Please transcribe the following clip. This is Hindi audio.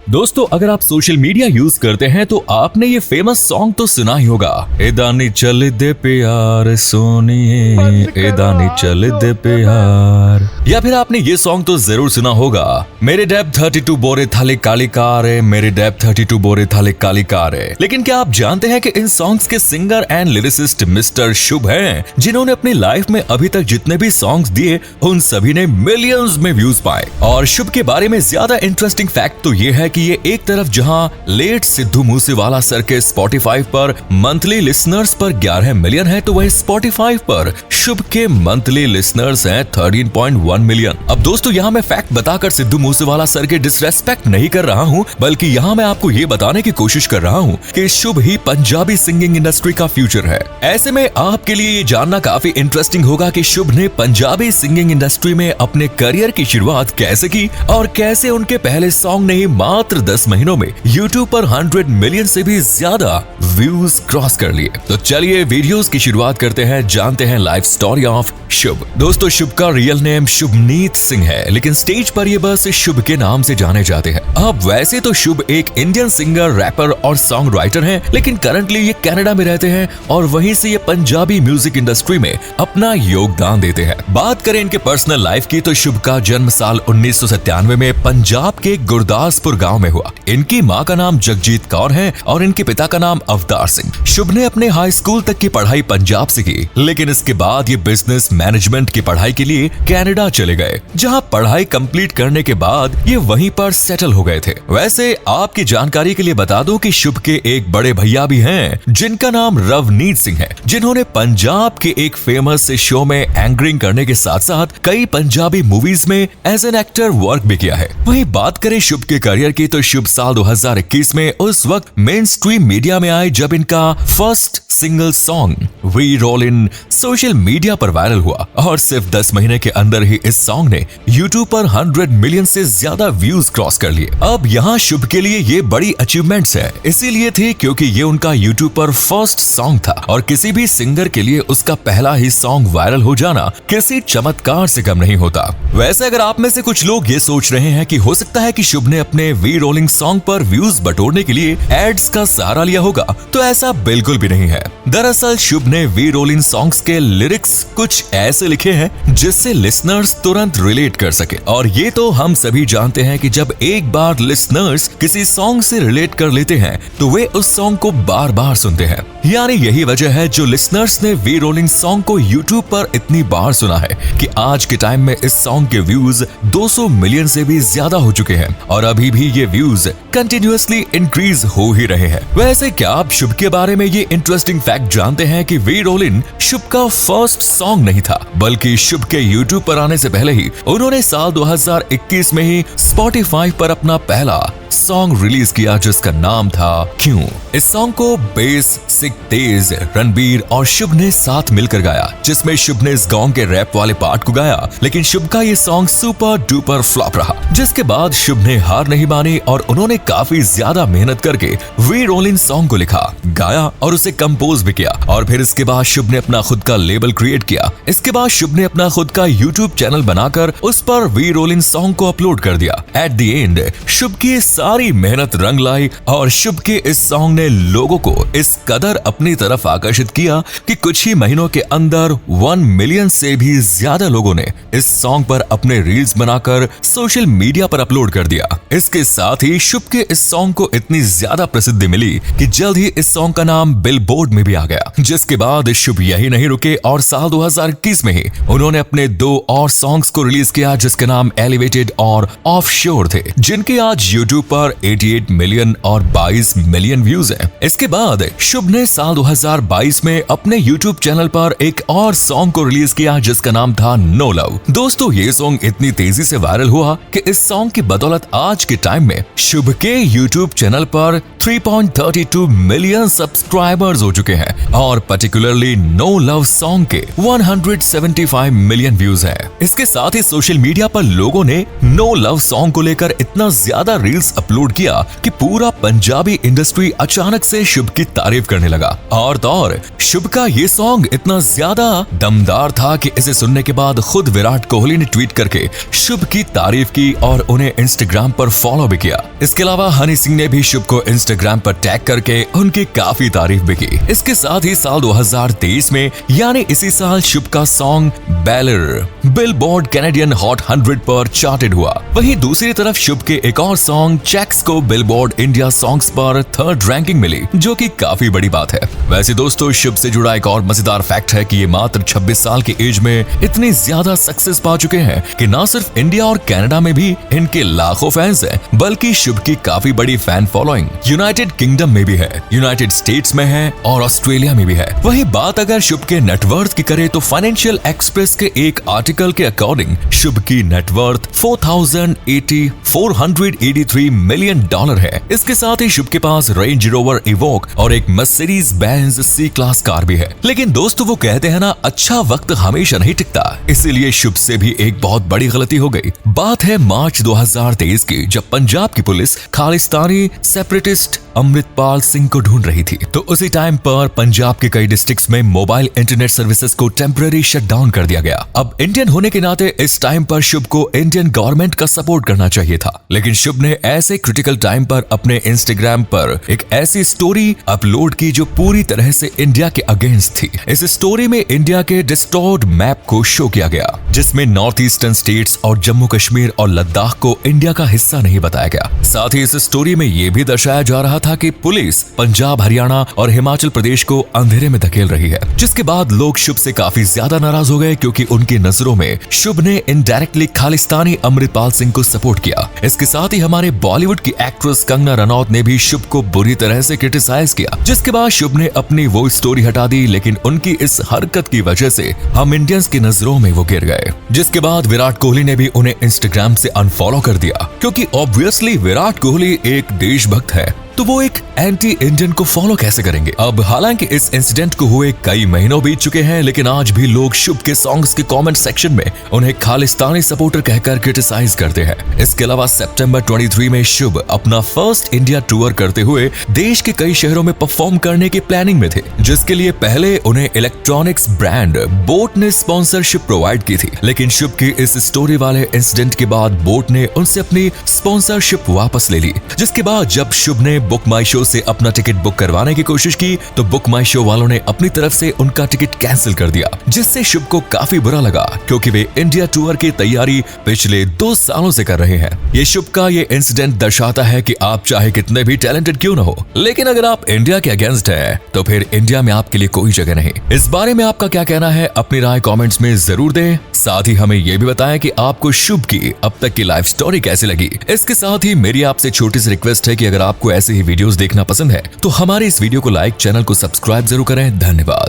दोस्तों, अगर आप सोशल मीडिया यूज करते हैं तो आपने ये फेमस सॉन्ग तो सुना ही होगा, एदानी चल दे प्यार सोनिए, एदानी चल दे प्यार। या फिर आपने ये सॉन्ग तो जरूर सुना होगा, मेरे डैब 32 बोरे थाले काली कार है, मेरे डैब 32 बोरे थाले काली कार है। लेकिन क्या आप जानते हैं कि इन सॉन्ग्स के सिंगर एंड लिरिसिस्ट मिस्टर शुभ हैं, जिन्होंने अपनी लाइफ में अभी तक जितने भी सॉन्ग्स दिए उन सभी ने मिलियंस में व्यूज पाए। और शुभ के बारे में ज्यादा इंटरेस्टिंग फैक्ट तो ये है कि ये एक तरफ जहां लेट सिद्धू मूसेवाला सर के स्पॉटिफाई पर मंथली लिसनर्स पर 11 मिलियन है, तो वही स्पॉटिफाई पर शुभ के मंथली लिसनर्स हैं 13.1 मिलियन। अब दोस्तों, यहाँ मैं फैक्ट बताकर सिद्धू मूसेवाला सर के डिसरेस्पेक्ट नहीं कर रहा हूँ, बल्कि यहाँ मैं आपको ये बताने की कोशिश कर रहा हूँ कि शुभ ही पंजाबी सिंगिंग इंडस्ट्री का फ्यूचर है। ऐसे में आपके लिए ये जानना काफी इंटरेस्टिंग होगा कि शुभ ने पंजाबी सिंगिंग इंडस्ट्री में अपने करियर की शुरुआत कैसे की और कैसे उनके पहले सॉन्ग ने ही मात्र 10 महीनों में YouTube पर 100 मिलियन से भी ज्यादा व्यूज क्रॉस कर लिए। तो चलिए वीडियोस की शुरुआत करते हैं, जानते हैं लाइफ स्टोरी ऑफ शुभ। दोस्तों, शुभ का रियल नेम शुभनीत सिंह है, लेकिन स्टेज पर ये बस शुभ के नाम से जाने जाते हैं। अब वैसे तो शुभ एक इंडियन सिंगर, रैपर और सॉन्ग राइटर हैं, लेकिन करंटली ये कनाडा में रहते हैं और वहीं से ये पंजाबी म्यूजिक इंडस्ट्री में अपना योगदान देते हैं। बात करें इनके पर्सनल लाइफ की, तो शुभ का जन्म साल 1997 में पंजाब के गुरदासपुर गांव में हुआ। इनकी मां का नाम जगजीत कौर है और इनके पिता का नाम अवतार सिंह। शुभ ने अपने हाई स्कूल तक की पढ़ाई पंजाब से की, लेकिन इसके बाद ये बिजनेस मैनेजमेंट की पढ़ाई के लिए कनाडा चले गए, जहां पढ़ाई कंप्लीट करने के बाद ये वहीं पर सेटल हो गए थे। वैसे आपकी जानकारी के लिए बता दूं कि शुभ के एक बड़े भैया भी हैं, जिनका नाम रवनीत सिंह है, जिन्होंने पंजाब के एक फेमस शो में एंकरिंग करने के साथ साथ कई पंजाबी मूवीज में एज एन एक्टर वर्क भी किया है। वहीं बात करें शुभ के करियर की, तो शुभ साल 2021 में उस वक्त मेन स्ट्रीम मीडिया में आए जब इनका first single song we roll इन सोशल मीडिया पर वायरल हुआ और सिर्फ 10 महीने के अंदर ही इस सॉन्ग ने YouTube पर 100 मिलियन से ज्यादा व्यूज क्रॉस कर लिए। अब यहाँ शुभ के लिए ये बड़ी अचीवमेंट्स है, इसीलिए थे क्योंकि ये उनका YouTube पर फर्स्ट सॉन्ग था और किसी भी सिंगर के लिए उसका पहला ही सॉन्ग वायरल हो जाना किसी चमत्कार से कम नहीं होता। वैसे अगर आप में से कुछ लोग ये सोच रहे हैं कि हो सकता है कि शुभ ने अपने वी रोलिंग सॉन्ग पर व्यूज बटोरने के लिए एड्स का सहारा लिया होगा, तो ऐसा बिल्कुल भी नहीं है। दरअसल शुभ ने वी रोलिंग सॉन्ग्स के लिरिक्स कुछ ऐसे लिखे हैं जिससे लिसनर्स तुरंत रिलेट कर सके, और ये तो हम सभी जानते हैं कि जब एक बार लिसनर्स किसी सॉन्ग से रिलेट कर लेते हैं तो वे उस सॉन्ग को बार बार सुनते हैं। यानी यही वजह है जो लिसनर्स ने वी रोलिंग सॉन्ग को YouTube पर इतनी बार सुना है कि आज के टाइम में इस सॉन्ग के व्यूज 200 मिलियन से भी ज्यादा हो चुके हैं और अभी भी ये व्यूज कंटिन्यूअसली इंक्रीज हो ही रहे हैं। वैसे क्या आप शुभ के बारे में ये इंटरेस्टिंग फैक्ट जानते हैं कि वी रोलिंग शुभ का फर्स्ट सॉन्ग नहीं था, बल्कि शुभ के YouTube पर आने से पहले ही उन्होंने साल 2021 में ही स्पॉटिफाई पर अपना पहला सॉन्ग रिलीज किया जिसका नाम था क्यों। इस सॉन्ग को बेस, सिक तेज, रणबीर और शुभ ने साथ मिलकर गाया, जिसमें शुभ ने इस गांव के रैप वाले पार्ट को गाया, लेकिन शुभ का ये सॉन्ग सुपर डुपर फ्लॉप रहा। जिसके बाद शुभ ने हार नहीं मानी और उन्होंने काफी ज्यादा मेहनत करके वी रोलिंग सॉन्ग को लिखा, गाया और उसे कंपोज भी किया। और फिर इसके बाद शुभ ने अपना खुद का लेबल क्रिएट किया। इसके बाद शुभ ने अपना खुद का YouTube चैनल बनाकर उस पर वी रोलिंग सॉन्ग को अपलोड कर दिया। एट द एंड शुभ की सारी मेहनत रंग लाई और शुभ के इस सॉन्ग ने लोगों को इस कदर अपनी तरफ आकर्षित किया कि कुछ ही महीनों के अंदर 1 मिलियन से भी ज्यादा लोगों ने इस सॉन्ग पर अपने रील्स बनाकर सोशल मीडिया पर अपलोड कर दिया। इसके साथ ही शुभ के इस सॉन्ग को इतनी ज्यादा प्रसिद्धि मिली कि जल्द ही इस सॉन्ग का नाम बिलबोर्ड में भी आ गया। जिसके बाद शुभ यही नहीं रुके और साल 2021 में ही उन्होंने अपने 2 और सॉन्ग्स को रिलीज किया जिसके नाम एलिवेटेड और ऑफशोर थे, जिनके आज YouTube पर 88 मिलियन और 22 मिलियन व्यूज हैं। इसके बाद शुभ ने साल 2022 में अपने YouTube चैनल पर एक और सॉन्ग को रिलीज किया जिसका नाम था नो लव। दोस्तों, ये सॉन्ग इतनी तेजी से वायरल हुआ कि इस सॉन्ग की बदौलत आज के टाइम में शुभ के YouTube चैनल पर 3.32 मिलियन सब्सक्राइबर्स हो चुके हैं और पर्टिकुलरली नो लव सॉन्ग के 175 मिलियन व्यूज हैं। इसके साथ ही सोशल मीडिया पर लोगों ने नो लव सॉन्ग को लेकर इतना ज्यादा रील्स अपलोड किया कि पूरा पंजाबी इंडस्ट्री अचानक से शुभ की तारीफ करने लगा। और तो और शुभ का ये सॉन्ग इतना ज्यादा दमदार था कि इसे सुनने के बाद खुद विराट कोहली ने ट्वीट करके शुभ की तारीफ की और उन्हें इंस्टाग्राम पर फॉलो भी किया। इसके अलावा हनी सिंह ने भी शुभ को इंस्टाग्राम पर टैग करके उनकी काफी तारीफ भी की। इसके साथ ही साल 2023 में यानी इसी साल शुभ का song Balor billboard Canadian hot 100 पर चार्टेड हुआ। वहीं दूसरी तरफ शुभ के एक और सॉन्ग चेक्स को बिलबोर्ड इंडिया सॉन्ग्स पर 3rd रैंकिंग मिली, जो कि काफी बड़ी बात है। वैसे दोस्तों, शुभ से जुड़ा एक और मजेदार फैक्ट है कि ये मात्र 26 साल की एज में इतनी ज्यादा सक्सेस पा चुके हैं कि न सिर्फ इंडिया और कनाडा में भी इनके लाखों फैंस हैं, बल्कि शुभ की काफी बड़ी फैन फॉलोइंग यूनाइटेड किंगडम में भी है, यूनाइटेड स्टेट्स में है और ऑस्ट्रेलिया में भी है। वही बात अगर शुभ के नेटवर्थ की करें तो फाइनेंशियल एक्सप्रेस के एक आर्टिकल के अकॉर्डिंग शुभ की नेटवर्थ $483 मिलियन है। इसके साथ ही शुभ के पास रेंज रोवर इवोक और एक Mercedes Benz C class car भी है। लेकिन दोस्तों, वो कहते हैं ना, अच्छा वक्त हमेशा नहीं टिकता, इसीलिए शुभ से भी एक बहुत बड़ी गलती हो गई। बात है मार्च 2023 की, जब पंजाब की पुलिस खालिस्तानी सेपरेटिस्ट अमृतपाल सिंह को ढूंढ रही थी। तो उसी टाइम पर पंजाब के कई डिस्ट्रिक्ट्स में मोबाइल इंटरनेट सर्विसेज को टेम्पररी शटडाउन कर दिया गया। अब इंडियन होने के नाते इस टाइम पर शुभ को इंडियन गवर्नमेंट का सपोर्ट करना चाहिए था, लेकिन शुभ ने ऐसे क्रिटिकल टाइम पर अपने इंस्टाग्राम पर एक ऐसी स्टोरी अपलोड की जो पूरी तरह से इंडिया के अगेंस्ट थी। इस स्टोरी में इंडिया के डिस्टॉर्ड मैप को शो किया गया, जिसमें नॉर्थ ईस्टर्न स्टेट्स और जम्मू कश्मीर और लद्दाख को इंडिया का हिस्सा नहीं बताया गया। साथ ही इस स्टोरी में यह भी दर्शाया जा रहा था कि पुलिस पंजाब, हरियाणा और हिमाचल प्रदेश को अंधेरे में धकेल रही है, जिसके बाद लोग शुभ से काफी ज्यादा नाराज हो गए, क्योंकि उनकी नजरों में शुभ ने इनडायरेक्टली खालिस्तानी अमृतपाल सिंह को सपोर्ट किया। इसके साथ ही हमारे बॉलीवुड की एक्ट्रेस कंगना रनौत ने भी शुभ को बुरी तरह से क्रिटिसाइज किया, जिसके बाद शुभ ने अपनी वो स्टोरी हटा दी। लेकिन उनकी इस हरकत की वजह से हम इंडियंस की नजरों में वो गिर गए, जिसके बाद विराट कोहली ने भी उन्हें इंस्टाग्राम से अनफॉलो कर दिया, क्योंकि ऑब्वियसली विराट कोहली एक देशभक्त है, तो वो एक एंटी इंडियन को फॉलो कैसे करेंगे। अब हालांकि इस इंसिडेंट को हुए कई महीनों बीत चुके हैं, लेकिन आज भी लोग शुभ के सॉन्ग्स के कमेंट सेक्शन में उन्हें खालिस्तानी सपोर्टर कहकर क्रिटिसाइज करते हैं। इसके अलावा सितंबर 23 में शुभ अपना फर्स्ट इंडिया टूर करते हुए देश के कई शहरों में परफॉर्म करने की प्लानिंग में थे, जिसके लिए पहले उन्हें इलेक्ट्रॉनिक्स ब्रांड बोट ने स्पॉन्सरशिप प्रोवाइड की थी। लेकिन शुभ की इस स्टोरी वाले इंसिडेंट के बाद बोट ने उनसे अपनी स्पॉन्सरशिप वापस ले ली, जिसके बाद जब शुभ ने बुक माई शो से अपना टिकट बुक करवाने की कोशिश की तो बुक माई शो वालों ने अपनी तरफ से उनका टिकट कैंसिल कर दिया, जिससे शुभ को काफी बुरा लगा, क्योंकि वे इंडिया टूर की तैयारी पिछले 2 सालों से कर रहे हैं। ये शुभ का ये इंसिडेंट दर्शाता है कि आप चाहे कितने भी टैलेंटेड क्यों न हो, लेकिन अगर आप इंडिया के अगेंस्ट हैं, तो फिर इंडिया में आपके लिए कोई जगह नहीं। इस बारे में आपका क्या कहना है, अपनी राय कमेंट्स में जरूर दें। साथ ही हमें यह भी बताएं कि आपको शुभ की अब तक की लाइफ स्टोरी कैसी लगी। इसके साथ ही मेरी आपसे छोटी सी रिक्वेस्ट है कि अगर आपको ऐसे ही वीडियोस देखना पसंद है तो हमारे इस वीडियो को लाइक, चैनल को सब्सक्राइब जरूर करें। धन्यवाद।